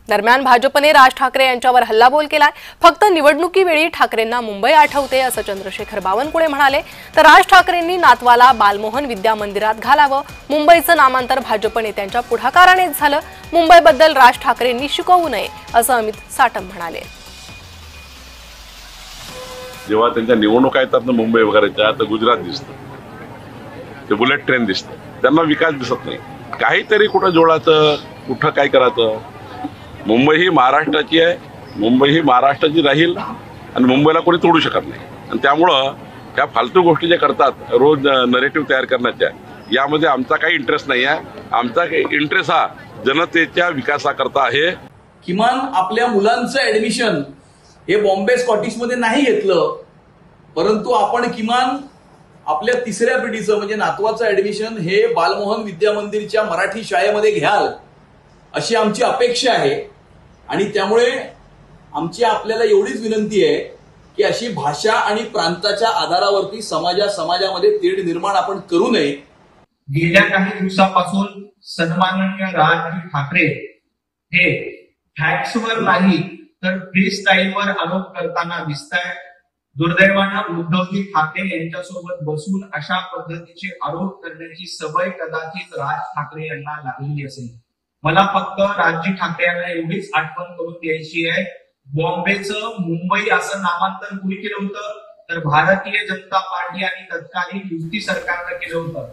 दरम्यान भाजपने राज ठाकरे यांच्यावर हल्लाबोल केलाय। फक्त निवडणुकीवेळी ठाकरेंना मुंबई आठवते असं चंद्रशेखर बावनकुळे म्हणाले। तर राज ठाकरेंनी नातवाला बालमोहन विद्या मंदिरात घालावं, मुंबईचं नामांतर भाजप नेत्यांच्या पुढाकारानेच झालं, मुंबईबद्दल राज ठाकरेंनी शिकवू नये असं अमित साटम म्हणाले। जेव्हा त्यांच्या निवडणुका येतात ना मुंबई वगैरेच्या, तर गुजरात दिसतं, ते बुलेट ट्रेन दिसतं, त्यांना विकास दिसत नाही। काहीतरी कुठं जोडायचं, कुठं काय करायचं। मुंबई ही महाराष्ट्राची आहे, मुंबई ही महाराष्ट्राची राहील आणि मुंबईला कोणी तोडू शकत नाही। आणि त्यामुळं त्या फालतू गोष्टी जे करतात रोज नरेटिव्ह तयार करण्याच्या, यामध्ये आमचा काही इंटरेस्ट नाही आहे। आमचा इंटरेस्ट हा जनतेच्या विकासाकरता आहे। किमान आपल्या मुलांचं ऍडमिशन हे बॉम्बे स्कॉटिशमध्ये नाही घेतलं, परंतु आपण किमान आपल्या तिसऱ्या पिढीचं म्हणजे नातवाचं ऍडमिशन हे बालमोहन विद्या मंदिरच्या मराठी शाळेमध्ये घ्याल अशी आमची अपेक्षा आहे। आणि त्यामुळे आमची आपल्याला एवढीच विनंती आहे की अशी भाषा आणि प्रांताच्या आधारावरती समाजामध्ये तेढ निर्माण आपण करू नये। गेल्या काही दिवसापासून सन्माननीय राज ठाकरे हे फॅक्ट्सवर नाही तर फ्री स्टाईलवर आरोप करताना दिसतायत। दुर्दैवानं उद्धवजी ठाकरे यांच्यासोबत बसून अशा पद्धतीचे आरोप करण्याची सवय कदाचित राज ठाकरे यांना लागलेली असेल। मला फक्त राज ठाकरे यांना एवढीच आठवण करून द्यायची आहे, बॉम्बेचं मुंबई असं नामांतर कुणी केलं होतं? तर भारतीय जनता पार्टी आणि तत्कालीन युती सरकारनं केलं होतं।